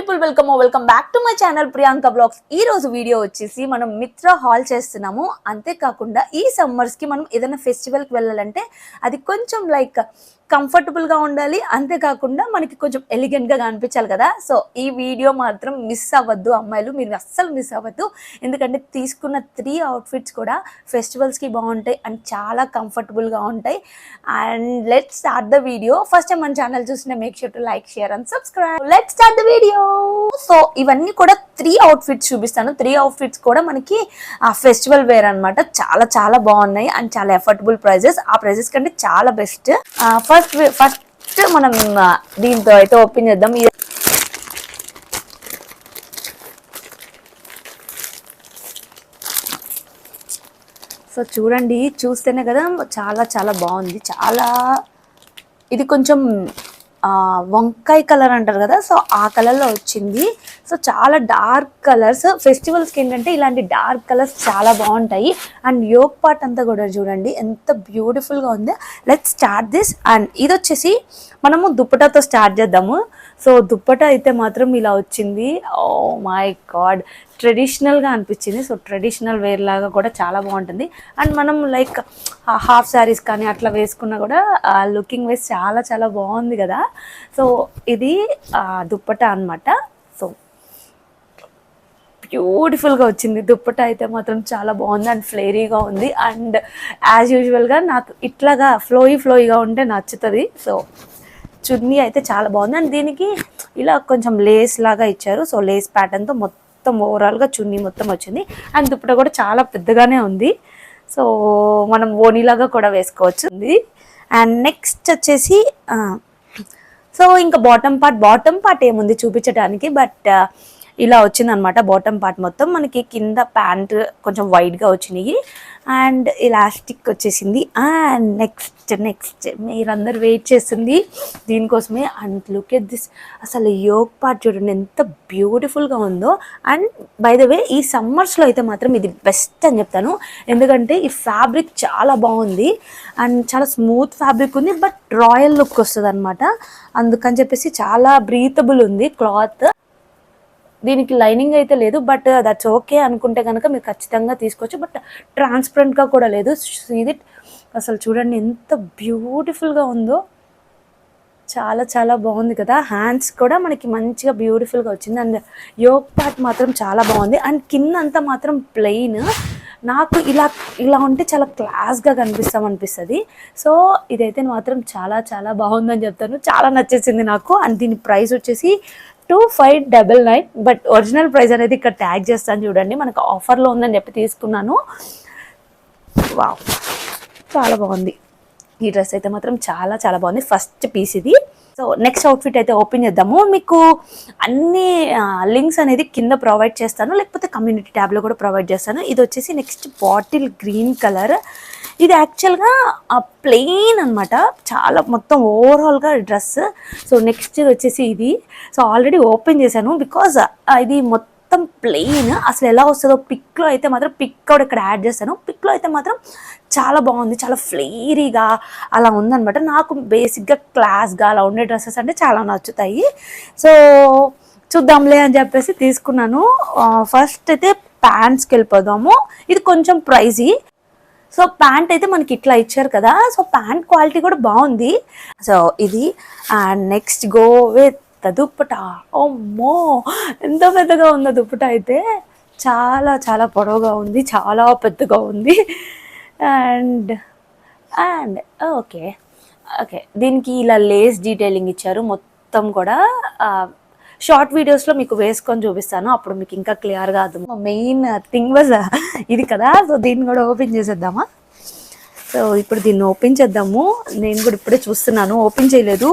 People welcome back to my channel Priyanka blogs. ఈ రోజు video వచ్చేసి మనం మిత్ర హాల్ చేస్తున్నాము. అంతేకాకుండా ఈ సమ్మర్స్ కి మనం ఏదైనా ఫెస్టివల్ కి వెళ్ళాలంటే అది కొంచెం లైక్ కంఫర్టబుల్ గా ఉండాలి, అంతేకాకుండా మనకి కొంచెం ఎలిగెంట్ గా కనిపించాలి కదా. సో ఈ వీడియో మాత్రం మిస్ అవ్వద్దు అమ్మాయిలు, మీరు అస్సలు మిస్ అవ్వద్దు. ఎందుకంటే తీసుకున్న 3 అవుట్ఫిట్స్ కూడా ఫెస్టివల్స్ కి బాగుంటాయి అండ్ చాలా కంఫర్టబుల్ గా ఉంటాయి. And let's start the video. First time మన ఛానల్ చూసిన make sure to like, share and subscribe. Let's start the video. So ఇవన్నీ కూడా 3 అవుట్ఫిట్స్ చూపిస్తాను. 3 అవుట్ఫిట్స్ కూడా మనకి ఫెస్టివల్ వేర్ అనమాట. చాలా చాలా బాగున్నాయి అండ్ చాలా ఎఫర్డబుల్ ప్రైజెస్. ఆ ప్రైజెస్ కంటే చాలా బెస్ట్. ఫస్ట్ మనం దీంతో అయితే ఓపెన్ చేద్దాం. సో చూడండి, చూస్తేనే కదా చాలా చాలా బాగుంది. చాలా ఇది కొంచెం వంకాయ కలర్ అంటారు కదా, సో ఆ కలర్లో వచ్చింది. సో చాలా డార్క్ కలర్స్. ఫెస్టివల్స్కి ఏంటంటే ఇలాంటి డార్క్ కలర్స్ చాలా బాగుంటాయి. అండ్ యోక్ పార్ట్ అంతా కూడా చూడండి ఎంత బ్యూటిఫుల్గా ఉంది. Let's start this. అండ్ ఇది వచ్చేసి మనము దుప్పటాతో స్టార్ట్ చేద్దాము. సో దుప్పటా అయితే మాత్రం ఇలా వచ్చింది. ఓ మై గాడ్, ట్రెడిషనల్గా అనిపించింది. సో ట్రెడిషనల్ వేర్ లాగా కూడా చాలా బాగుంటుంది. అండ్ మనం లైక్ హాఫ్ శారీస్ కానీ అట్లా వేసుకున్నా కూడా లుకింగ్ వైజ్ చాలా చాలా బాగుంది కదా. సో ఇది దుప్పటా అనమాట. సో బ్యూటిఫుల్గా వచ్చింది. దుప్పటా అయితే మాత్రం చాలా బాగుంది అండ్ ఫ్లేరీగా ఉంది. అండ్ యాజ్ యూజువల్గా నాకు ఇట్లాగా ఫ్లోయిగా ఉంటే నచ్చుతుంది. సో చున్నీ అయితే చాలా బాగుంది. అండ్ దీనికి ఇలా కొంచెం లేస్ లాగా ఇచ్చారు. సో లేస్ ప్యాటర్న్తో మొత్తం ఓవరాల్గా చున్నీ మొత్తం వచ్చింది. అండ్ దుప్పట కూడా చాలా పెద్దగానే ఉంది. సో మనం ఓనీలాగా కూడా వేసుకోవచ్చు. అండ్ నెక్స్ట్ వచ్చేసి సో ఇంకా బాటమ్ పార్ట్ ఏముంది చూపించడానికి, బట్ ఇలా వచ్చిందనమాట. బాటమ్ పార్ట్ మొత్తం మనకి కింద ప్యాంట్ కొంచెం వైడ్గా వచ్చినాయి అండ్ ఇలాస్టిక్ వచ్చేసింది. అండ్ నెక్స్ట్ మీరందరూ వెయిట్ చేస్తుంది దీనికోసమే. అండ్ లుక్ ఎట్ దిస్, అసలు యోక్ పార్ట్ చూడండి ఎంత బ్యూటిఫుల్గా ఉందో. అండ్ బై ద వే ఈ సమ్మర్స్లో అయితే మాత్రం ఇది బెస్ట్ అని చెప్తాను. ఎందుకంటే ఈ ఫ్యాబ్రిక్ చాలా బాగుంది అండ్ చాలా స్మూత్ ఫ్యాబ్రిక్ ఉంది, బట్ రాయల్ లుక్ వస్తుంది అనమాట. అందుకని చెప్పేసి చాలా బ్రీతబుల్ ఉంది క్లాత్. దీనికి లైనింగ్ అయితే లేదు, బట్ దట్స్ ఓకే అనుకుంటే కనుక మీరు ఖచ్చితంగా తీసుకోవచ్చు. బట్ ట్రాన్స్పరెంట్గా కూడా లేదు. ఇది అసలు చూడండి ఎంత బ్యూటిఫుల్గా ఉందో, చాలా చాలా బాగుంది కదా. హ్యాండ్స్ కూడా మనకి మంచిగా బ్యూటిఫుల్గా వచ్చింది. అండ్ యోక్ పార్ట్ మాత్రం చాలా బాగుంది. అండ్ కింద అంతా మాత్రం ప్లెయిన్. నాకు ఇలా ఉంటే చాలా క్లాస్గా అనిపిస్తుంది. సో ఇదైతే మాత్రం చాలా చాలా బాగుందని చెప్తాను. చాలా నచ్చేసింది నాకు. అండ్ దీని ప్రైస్ వచ్చేసి 2599. బట్ ఒరిజినల్ ప్రైస్ అనేది ఇక్కడ ట్యాగ్ చేస్తాను చూడండి. మనకు ఆఫర్లో ఉందని చెప్పి తీసుకున్నాను. వావ్, చాలా బాగుంది. ఈ డ్రెస్ అయితే మాత్రం చాలా చాలా బాగుంది. ఫస్ట్ పీస్ ఇది. సో నెక్స్ట్ అవుట్ఫిట్ అయితే ఓపెన్ చేద్దాము. మీకు అన్ని లింక్స్ అనేది కింద ప్రొవైడ్ చేస్తాను, లేకపోతే కమ్యూనిటీ ట్యాబ్లో కూడా ప్రొవైడ్ చేస్తాను. ఇది వచ్చేసి నెక్స్ట్ బాటిల్ గ్రీన్ కలర్. ఇది యాక్చువల్గా ప్లెయిన్ అనమాట, చాలా మొత్తం ఓవరాల్గా డ్రెస్. సో నెక్స్ట్ వచ్చేసి ఇది. సో ఆల్రెడీ ఓపెన్ చేశాను బికాజ్ ఇది మొత్తం ప్లెయిన్. అసలు ఎలా వస్తుందో పిక్లో అయితే మాత్రం, పిక్ కూడా ఇక్కడ యాడ్ చేస్తాను. పిక్లో అయితే మాత్రం చాలా బాగుంది, చాలా ఫ్లేరీగా అలా ఉందనమాట. నాకు బేసిక్గా క్లాస్గా అలా ఉండే డ్రెస్సెస్ అంటే చాలా నచ్చుతాయి. సో చూద్దాంలే అని చెప్పేసి తీసుకున్నాను. ఫస్ట్ అయితే ప్యాంట్స్కి వెళ్ళిపోదాము. ఇది కొంచెం ప్రైజీ. సో ప్యాంట్ అయితే మనకి ఇట్లా ఇచ్చారు కదా. సో ప్యాంట్ క్వాలిటీ కూడా బాగుంది. సో ఇది. And next go with dupatta. ఓమ్మో, ఎంత పెద్దగా ఉందో దుప్పట అయితే. చాలా చాలా పొడవుగా ఉంది, చాలా పెద్దగా ఉంది. అండ్ ఓకే దీనికి ఇలా లేస్ డీటెయిలింగ్ ఇచ్చారు మొత్తం కూడా. షార్ట్ వీడియోస్లో మీకు వేసుకొని చూపిస్తాను, అప్పుడు మీకు ఇంకా క్లియర్గా అర్థం. మెయిన్ థింగ్ వాజ్ ఇది కదా. సో దీన్ని కూడా ఓపెన్ చేసేద్దామా. సో ఇప్పుడు దీన్ని ఓపెన్ చేద్దాము. నేను కూడా ఇప్పుడే చూస్తున్నాను, ఓపెన్ చేయలేదు.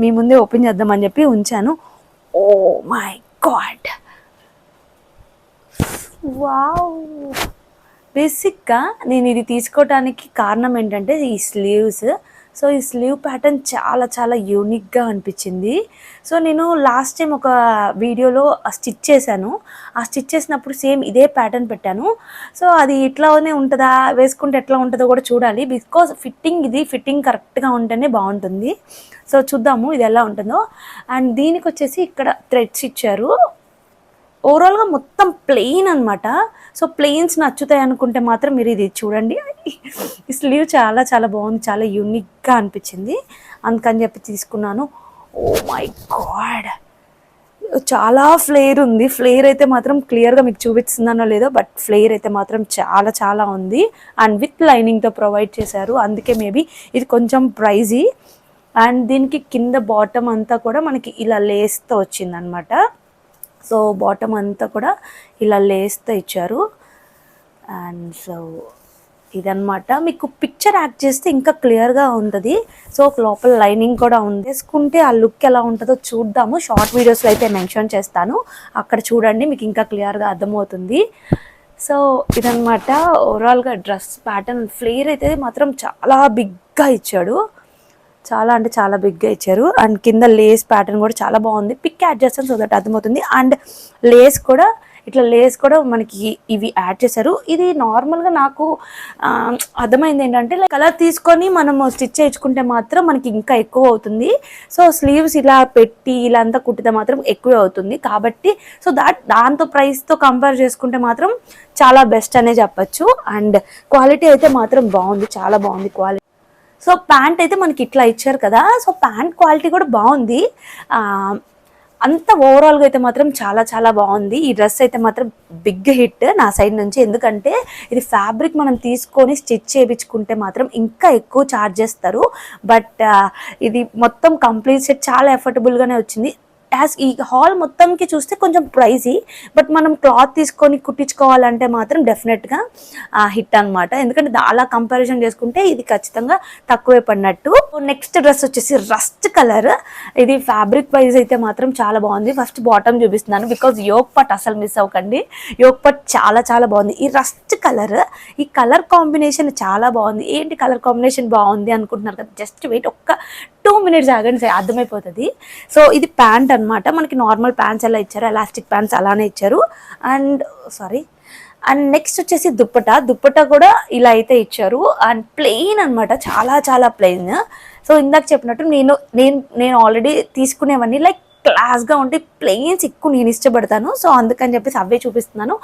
మీ ముందే ఓపెన్ చేద్దామని చెప్పి ఉంచాను. Oh my god, wow. బేసిక్గా నేను ఇది తీసుకోవడానికి కారణం ఏంటంటే ఈ స్లీవ్స్. సో ఈ స్లీవ్ ప్యాటర్న్ చాలా చాలా యూనిక్గా అనిపించింది. సో నేను లాస్ట్ టైం ఒక వీడియోలో స్టిచ్ చేశాను. ఆ స్టిచ్ చేసినప్పుడు సేమ్ ఇదే ప్యాటర్న్ పెట్టాను. సో అది ఇట్లానే ఉంటుందా, వేసుకుంటే ఎట్లా ఉంటుందో కూడా చూడాలి. బికాజ్ ఫిట్టింగ్ కరెక్ట్గా ఉంటేనే బాగుంటుంది. సో చూద్దాము ఇది ఎలా ఉంటుందో. అండ్ దీనికి వచ్చేసి ఇక్కడ థ్రెడ్స్ ఇచ్చారు. ఓవరాల్గా మొత్తం ప్లెయిన్ అనమాట. సో ప్లెయిన్స్ నచ్చుతాయి అనుకుంటే మాత్రం మీరు ఇది చూడండి. ఈ స్లీవ్ చాలా చాలా బాగుంది, చాలా యూనిక్గా అనిపించింది, అందుకని చెప్పి తీసుకున్నాను. ఓ మై గాడ్, చాలా ఫ్లేర్ ఉంది. ఫ్లేర్ అయితే మాత్రం క్లియర్గా మీకు చూపిస్తుందనో లేదో, బట్ ఫ్లేర్ అయితే మాత్రం చాలా చాలా ఉంది. అండ్ విత్ లైనింగ్తో ప్రొవైడ్ చేశారు, అందుకే మేబీ ఇది కొంచెం ప్రైజీ. అండ్ దీనికి కింద బాటమ్ అంతా కూడా మనకి ఇలా లేస్తో వచ్చిందనమాట. సో బాటమ్ అంతా కూడా ఇలా లేస్తో ఇచ్చారు. అండ్ సో ఇదన్నమాట. మీకు పిక్చర్ యాడ్ చేస్తే ఇంకా క్లియర్గా ఉంటుంది. సో లోపల లైనింగ్ కూడా ఉంది. వేసుకుంటే ఆ లుక్ ఎలా ఉంటుందో చూద్దాము. షార్ట్ వీడియోస్లో అయితే మెన్షన్ చేస్తాను, అక్కడ చూడండి, మీకు ఇంకా క్లియర్గా అర్థమవుతుంది. సో ఇదన్నమాట ఓవరాల్గా డ్రెస్ ప్యాటర్న్. ఫ్లేర్ అయితే మాత్రం చాలా బిగ్గా ఇచ్చాడు, చాలా అంటే చాలా బిగ్గా ఇచ్చారు. అండ్ కింద లేస్ ప్యాటర్న్ కూడా చాలా బాగుంది. పిక్ యాడ్ చేస్తాను సో దట్ అర్థమవుతుంది. అండ్ లేస్ కూడా మనకి ఇవి యాడ్ చేశారు. ఇది నార్మల్గా నాకు అర్థమైంది ఏంటంటే, లైక్ కలర్ తీసుకొని మనము స్టిచ్ చేయించుకుంటే మాత్రం మనకి ఇంకా ఎక్కువ అవుతుంది. సో స్లీవ్స్ ఇలా పెట్టి ఇలా అంతా కుట్టితే మాత్రం ఎక్కువే అవుతుంది. కాబట్టి సో దాంతో ప్రైస్తో కంపేర్ చేసుకుంటే మాత్రం చాలా బెస్ట్ అనే చెప్పచ్చు. అండ్ క్వాలిటీ అయితే మాత్రం బాగుంది, చాలా బాగుంది క్వాలిటీ. సో ప్యాంట్ అయితే మనకి ఇట్లా ఇచ్చారు కదా, సో ప్యాంట్ క్వాలిటీ కూడా బాగుంది. అంత ఓవరాల్గా అయితే మాత్రం చాలా చాలా బాగుంది. ఈ డ్రెస్ అయితే మాత్రం బిగ్ హిట్ నా సైడ్ నుంచి. ఎందుకంటే ఇది ఫ్యాబ్రిక్ మనం తీసుకొని స్టిచ్ చేయించుకుంటే మాత్రం ఇంకా ఎక్కువ ఛార్జ్ చేస్తారు. బట్ ఇది మొత్తం కంప్లీట్ సెట్ చాలా ఎఫర్టబుల్గానే వచ్చింది. ఈ హాల్ మొత్తంకి చూస్తే కొంచెం ప్రైజీ, బట్ మనం క్లాత్ తీసుకొని కుట్టించుకోవాలంటే మాత్రం డెఫినెట్గా హిట్ అనమాట. ఎందుకంటే అలా కంపారిజన్ చేసుకుంటే ఇది ఖచ్చితంగా తక్కువే పడినట్టు. నెక్స్ట్ డ్రెస్ వచ్చేసి రస్ట్ కలర్. ఇది ఫ్యాబ్రిక్ వైజ్ అయితే మాత్రం చాలా బాగుంది. ఫస్ట్ బాటమ్ చూపిస్తున్నాను, బికాజ్ యోక్ పార్ట్ అసలు మిస్ అవ్వకండి. యోక్ పార్ట్ చాలా చాలా బాగుంది. ఈ రస్ట్ కలర్, ఈ కలర్ కాంబినేషన్ చాలా బాగుంది. ఏంటి కలర్ కాంబినేషన్ బాగుంది అనుకుంటున్నారు కదా, జస్ట్ వెయిట్, ఒక్క 2 minutes ఆగండి, అర్థమైపోతుంది. సో ఇది ప్యాంట్ అనమాట. మనకి నార్మల్ ప్యాంట్స్ ఎలా ఇచ్చారు, ఎలాస్టిక్ ప్యాంట్స్ అలానే ఇచ్చారు. అండ్ నెక్స్ట్ వచ్చేసి దుప్పటా కూడా ఇలా అయితే ఇచ్చారు. అండ్ ప్లెయిన్ అనమాట, చాలా చాలా ప్లెయిన్. సో ఇందాక చెప్పినట్టు నేను ఆల్రెడీ తీసుకునేవన్నీ లైక్ క్లాస్గా ఉంటే ప్లెయిన్స్ ఎక్కువ నేను ఇష్టపడతాను. సో అందుకని చెప్పేసి అవే చూపిస్తున్నాను.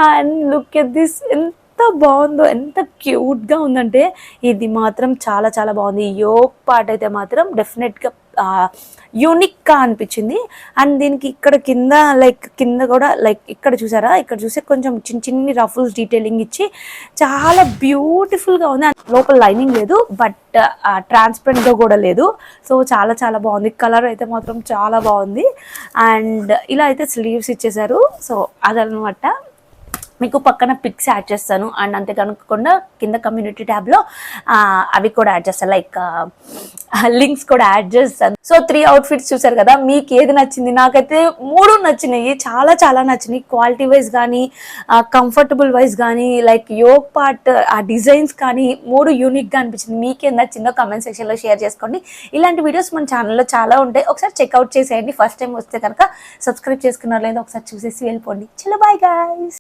అండ్ లుక్ ఎట్ దిస్, ఎంత బాగుందో, ఎంత క్యూట్గా ఉందంటే ఇది మాత్రం చాలా చాలా బాగుంది. యోక్ పార్ట్ అయితే మాత్రం డెఫినెట్గా యూనిక్గా అనిపించింది. అండ్ దీనికి ఇక్కడ కింద కూడా ఇక్కడ చూసారా, ఇక్కడ చూస్తే కొంచెం చిన్ని రఫుల్స్ డీటెయిలింగ్ ఇచ్చి చాలా బ్యూటిఫుల్గా ఉంది. లోపల లైనింగ్ లేదు, బట్ ట్రాన్స్పరెంట్గా కూడా లేదు. సో చాలా చాలా బాగుంది. కలర్ అయితే మాత్రం చాలా బాగుంది. అండ్ ఇలా అయితే స్లీవ్స్ ఇచ్చేసారు. సో అదనమాట. మీకు పక్కన పిక్స్ యాడ్ చేస్తాను. అండ్ అంతే కాకుండా కింద కమ్యూనిటీ ట్యాబ్లో అవి కూడా యాడ్ చేస్తాను, లైక్ లింక్స్ కూడా యాడ్ చేస్తాను. సో 3 అవుట్ఫిట్స్ చూసారు కదా, మీకు ఏది నచ్చింది? నాకైతే 3 నచ్చినాయి, చాలా చాలా నచ్చినాయి. క్వాలిటీ వైజ్ కానీ, కంఫర్టబుల్ వైజ్ కానీ, లైక్ యోక్ పార్ట్ ఆ డిజైన్స్ కానీ 3 యూనిక్గా అనిపించింది. మీకేం నచ్చిందో కమెంట్ సెక్షన్లో షేర్ చేసుకోండి. ఇలాంటి వీడియోస్ మన ఛానల్లో చాలా ఉంటాయి, ఒకసారి చెక్అవుట్ చేసేయండి. ఫస్ట్ టైం వస్తే కనుక సబ్స్క్రైబ్ చేసుకున్నారు లేదో ఒకసారి చూసేసి వెళ్ళిపోండి. చలో బాయ్ గైస్.